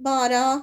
12,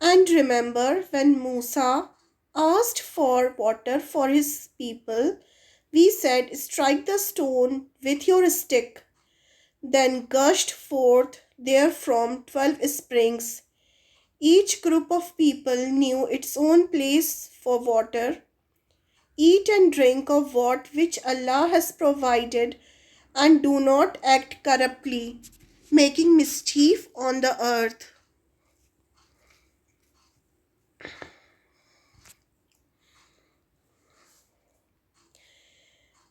And remember when Musa asked for water for his people, we said, strike the stone with your stick. Then gushed forth therefrom 12 springs. Each group of people knew its own place for water. Eat and drink of which Allah has provided, and do not act corruptly, making mischief on the earth.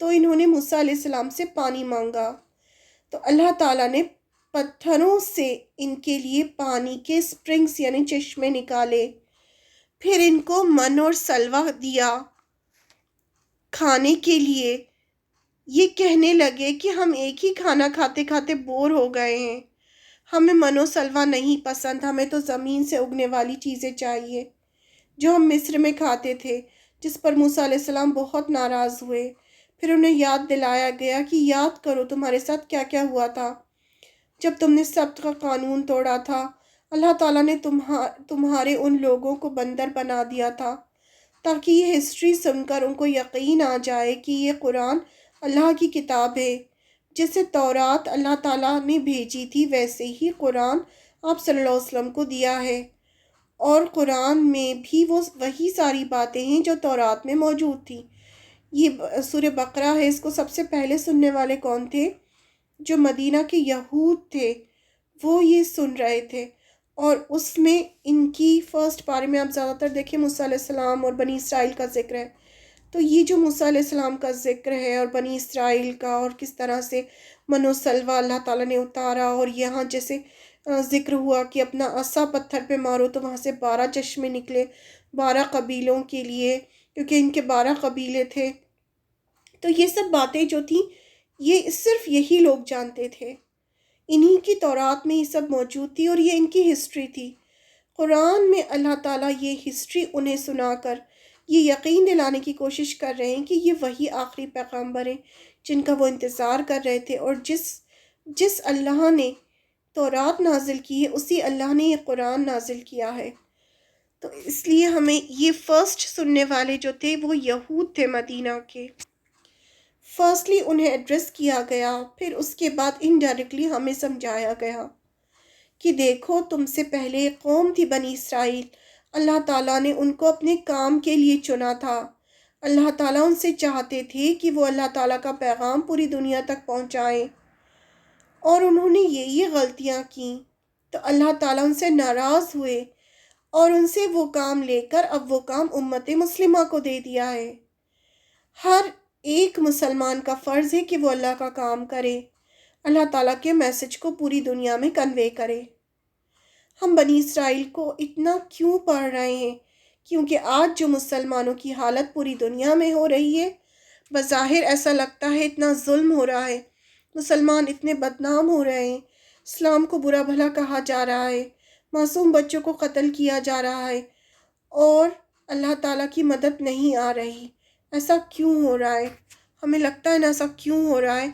تو انہوں نے موسیٰ علیہ السلام سے پانی مانگا، تو اللہ تعالیٰ نے پتھروں سے ان کے لیے پانی کے سپرنگز یعنی چشمے نکالے، پھر ان کو من اور سلوہ دیا کھانے کے لیے۔ یہ کہنے لگے کہ ہم ایک ہی کھانا کھاتے کھاتے بور ہو گئے ہیں، ہمیں من و سلوہ نہیں پسند، ہمیں تو زمین سے اگنے والی چیزیں چاہیے جو ہم مصر میں کھاتے تھے، جس پر موسیٰ علیہ السلام بہت ناراض ہوئے۔ پھر انہیں یاد دلایا گیا کہ یاد کرو تمہارے ساتھ کیا کیا ہوا تھا جب تم نے سبت کا قانون توڑا تھا۔ اللہ تعالیٰ نے تمہارے ان لوگوں کو بندر بنا دیا تھا تاکہ یہ ہسٹری سن کر ان کو یقین آ جائے کہ یہ قرآن اللہ کی کتاب ہے، جیسے تورات اللہ تعالیٰ نے بھیجی تھی ویسے ہی قرآن آپ صلی اللہ علیہ وسلم کو دیا ہے، اور قرآن میں بھی وہی ساری باتیں ہیں جو تورات میں موجود تھیں۔ یہ سورہ بقرہ ہے، اس کو سب سے پہلے سننے والے کون تھے؟ جو مدینہ کے یہود تھے، وہ یہ سن رہے تھے، اور اس میں ان کی فرسٹ پارے میں آپ زیادہ تر دیکھیں موسیٰ علیہ السلام اور بنی اسرائیل کا ذکر ہے۔ تو یہ جو موسیٰ علیہ السلام کا ذکر ہے اور بنی اسرائیل کا، اور کس طرح سے من و سلوہ اللہ تعالیٰ نے اتارا، اور یہاں جیسے ذکر ہوا کہ اپنا عصا پتھر پہ مارو تو وہاں سے 12 چشمے نکلے 12 قبیلوں کے لیے، کیونکہ ان کے 12 قبیلے تھے۔ تو یہ سب باتیں جو تھیں یہ صرف یہی لوگ جانتے تھے، انہی کی تورات میں یہ سب موجود تھی، اور یہ ان کی ہسٹری تھی۔ قرآن میں اللہ تعالیٰ یہ ہسٹری انہیں سنا کر یہ یقین دلانے کی کوشش کر رہے ہیں کہ یہ وہی آخری پیغمبر ہیں جن کا وہ انتظار کر رہے تھے، اور جس اللہ نے تورات نازل کی ہے اسی اللہ نے یہ قرآن نازل کیا ہے۔ تو اس لیے ہمیں یہ فرسٹ سننے والے جو تھے وہ یہود تھے مدینہ کے۔ فرسٹلی انہیں ایڈریس کیا گیا، پھر اس کے بعد انڈائریکٹلی ہمیں سمجھایا گیا کہ دیکھو تم سے پہلے ایک قوم تھی بنی اسرائیل، اللہ تعالیٰ نے ان کو اپنے کام کے لیے چنا تھا، اللہ تعالیٰ ان سے چاہتے تھے کہ وہ اللہ تعالیٰ کا پیغام پوری دنیا تک پہنچائیں، اور انہوں نے یہ غلطیاں کیں تو اللہ تعالیٰ ان سے ناراض ہوئے، اور ان سے وہ کام لے کر اب وہ کام امت مسلمہ کو دے دیا ہے۔ ہر ایک مسلمان کا فرض ہے کہ وہ اللہ کا کام کرے، اللہ تعالیٰ کے میسج کو پوری دنیا میں کنوے کرے۔ ہم بنی اسرائیل کو اتنا کیوں پڑھ رہے ہیں؟ کیونکہ آج جو مسلمانوں کی حالت پوری دنیا میں ہو رہی ہے، بظاہر ایسا لگتا ہے اتنا ظلم ہو رہا ہے، مسلمان اتنے بدنام ہو رہے ہیں، اسلام کو برا بھلا کہا جا رہا ہے، معصوم بچوں کو قتل کیا جا رہا ہے، اور اللہ تعالیٰ کی مدد نہیں آ رہی۔ ایسا کیوں ہو رہا ہے؟ ہمیں لگتا ہے نا ایسا کیوں ہو رہا ہے؟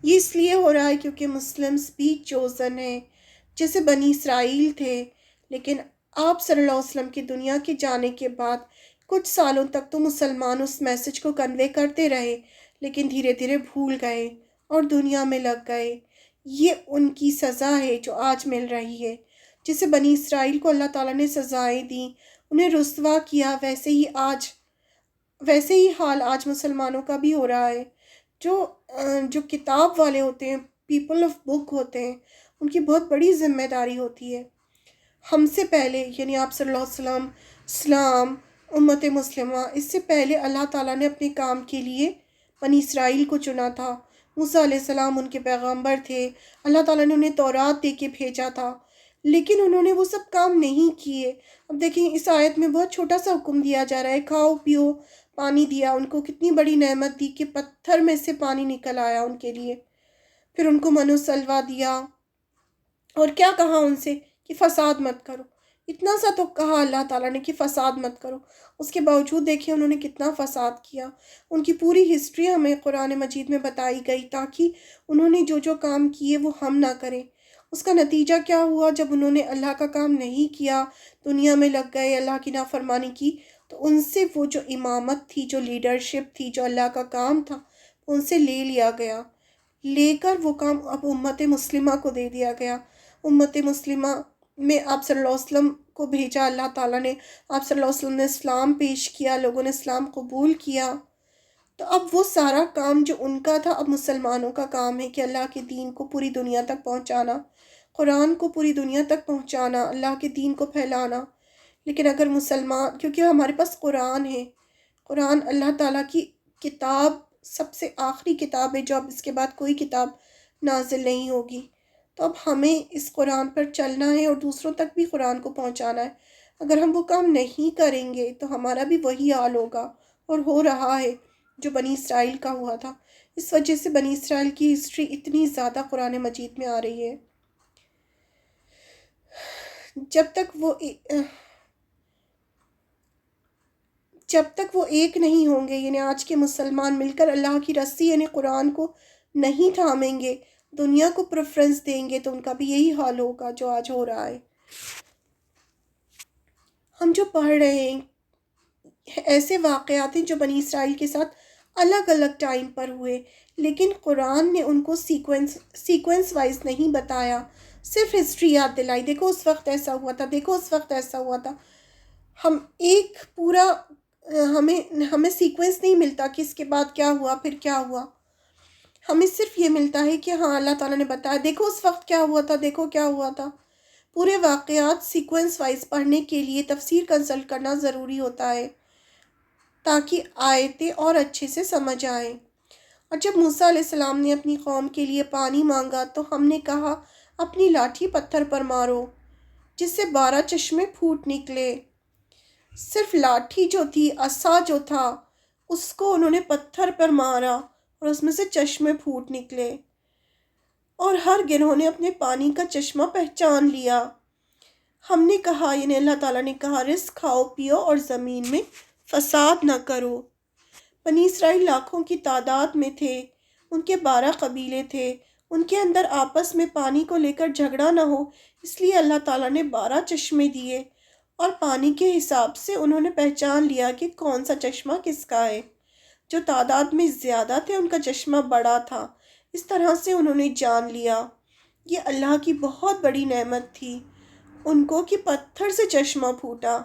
یہ اس لیے ہو رہا ہے کیونکہ مسلمز بھی چوزن ہیں، جیسے بنی اسرائیل تھے، لیکن آپ صلی اللہ علیہ وسلم کی دنیا کے جانے کے بعد کچھ سالوں تک تو مسلمان اس میسج کو کنوے کرتے رہے، لیکن دھیرے دھیرے بھول گئے اور دنیا میں لگ گئے۔ یہ ان کی سزا ہے جو آج مل رہی ہے، جسے بنی اسرائیل کو اللہ تعالیٰ نے سزائیں دیں، انہیں رسوا کیا، ویسے ہی حال آج مسلمانوں کا بھی ہو رہا ہے۔ جو کتاب والے ہوتے ہیں، پیپل آف بک ہوتے ہیں، ان کی بہت بڑی ذمہ داری ہوتی ہے۔ ہم سے پہلے یعنی آپ صلی اللہ علیہ وسلم، اسلام، امت مسلمہ، اس سے پہلے اللہ تعالیٰ نے اپنے کام کے لیے بنی اسرائیل کو چنا تھا۔ موسیٰ علیہ السلام ان کے پیغمبر تھے، اللہ تعالیٰ نے انہیں تورات دے کے بھیجا تھا، لیکن انہوں نے وہ سب کام نہیں کیے۔ اب دیکھیں اس آیت میں بہت چھوٹا سا حکم دیا جا رہا ہے، کھاؤ پیو، پانی دیا ان کو، کتنی بڑی نعمت دی کہ پتھر میں سے پانی نکل آیا ان کے لیے، پھر ان کو من و سلوہ دیا، اور کیا کہا ان سے کہ فساد مت کرو، اتنا سا تو کہا اللہ تعالیٰ نے کہ فساد مت کرو، اس کے باوجود دیکھیں انہوں نے کتنا فساد کیا۔ ان کی پوری ہسٹری ہمیں قرآن مجید میں بتائی گئی تاکہ انہوں نے جو کام کیے وہ ہم نہ کریں۔ اس کا نتیجہ کیا ہوا؟ جب انہوں نے اللہ کا کام نہیں کیا، دنیا میں لگ گئے، اللہ کی نافرمانی کی، تو ان سے وہ جو امامت تھی، جو لیڈرشپ تھی، جو اللہ کا کام تھا، ان سے لے لیا گیا، لے کر وہ کام اب امت مسلمہ کو دے دیا گیا۔ امت مسلمہ میں آپ صلی اللہ علیہ وسلم کو بھیجا اللہ تعالیٰ نے، آپ صلی اللہ علیہ وسلم نے اسلام پیش کیا، لوگوں نے اسلام قبول کیا، تو اب وہ سارا کام جو ان کا تھا اب مسلمانوں کا کام ہے کہ اللہ کے دین کو پوری دنیا تک پہنچانا، قرآن کو پوری دنیا تک پہنچانا، اللہ کے دین کو پھیلانا۔ لیکن اگر مسلمان، کیونکہ ہمارے پاس قرآن ہے، قرآن اللہ تعالیٰ کی کتاب سب سے آخری کتاب ہے جو اب اس کے بعد کوئی کتاب نازل نہیں ہوگی. تو اب ہمیں اس قرآن پر چلنا ہے اور دوسروں تک بھی قرآن کو پہنچانا ہے. اگر ہم وہ کام نہیں کریں گے تو ہمارا بھی وہی حال ہوگا اور ہو رہا ہے جو بنی اسرائیل کا ہوا تھا. اس وجہ سے بنی اسرائیل کی ہسٹری اتنی زیادہ قرآن مجید میں آ رہی ہے. جب تک وہ ایک نہیں ہوں گے، یعنی آج کے مسلمان مل کر اللہ کی رسی یعنی قرآن کو نہیں تھامیں گے، دنیا کو پریفرنس دیں گے، تو ان کا بھی یہی حال ہوگا جو آج ہو رہا ہے. ہم جو پڑھ رہے ہیں ایسے واقعات ہیں جو بنی اسرائیل کے ساتھ الگ الگ ٹائم پر ہوئے، لیکن قرآن نے ان کو سیکوینس وائز نہیں بتایا، صرف ہسٹری یاد دلائی. دیکھو اس وقت ایسا ہوا تھا، دیکھو اس وقت ایسا ہوا تھا. ہم ایک پورا ہمیں سیکوینس نہیں ملتا کہ اس کے بعد کیا ہوا پھر کیا ہوا. ہمیں صرف یہ ملتا ہے کہ ہاں اللہ تعالیٰ نے بتایا دیکھو اس وقت کیا ہوا تھا، دیکھو کیا ہوا تھا. پورے واقعات سیکوینس وائز پڑھنے کے لیے تفسیر کنسلٹ کرنا ضروری ہوتا ہے تاکہ آیتیں اور اچھے سے سمجھ آئیں. اور جب موسیٰ علیہ السلام نے اپنی قوم کے لیے پانی مانگا تو ہم نے کہا اپنی لاٹھی پتھر پر مارو جس سے 12 چشمے پھوٹ نکلے. صرف لاٹھی جو تھی، عصا جو تھا، اس کو انہوں نے پتھر پر مارا اور اس میں سے چشمے پھوٹ نکلے. اور ہر گروہ نے اپنے پانی کا چشمہ پہچان لیا. ہم نے کہا یعنی اللہ تعالیٰ نے کہا رزق کھاؤ پیو اور زمین میں فساد نہ کرو. بنی اسرائیل لاکھوں کی تعداد میں تھے، ان کے 12 قبیلے تھے، ان کے اندر آپس میں پانی کو لے کر جھگڑا نہ ہو اس لیے اللہ تعالیٰ نے 12 چشمے دیے اور پانی کے حساب سے انہوں نے پہچان لیا کہ کون سا چشمہ کس کا ہے. جو تعداد میں زیادہ تھے ان کا چشمہ بڑا تھا، اس طرح سے انہوں نے جان لیا. یہ اللہ کی بہت بڑی نعمت تھی ان کو کہ پتھر سے چشمہ پھوٹا.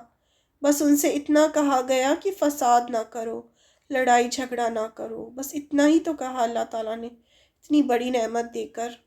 بس ان سے اتنا کہا گیا کہ فساد نہ کرو، لڑائی جھگڑا نہ کرو، بس اتنا ہی تو کہا اللہ تعالیٰ نے اتنی بڑی نعمت دے کر.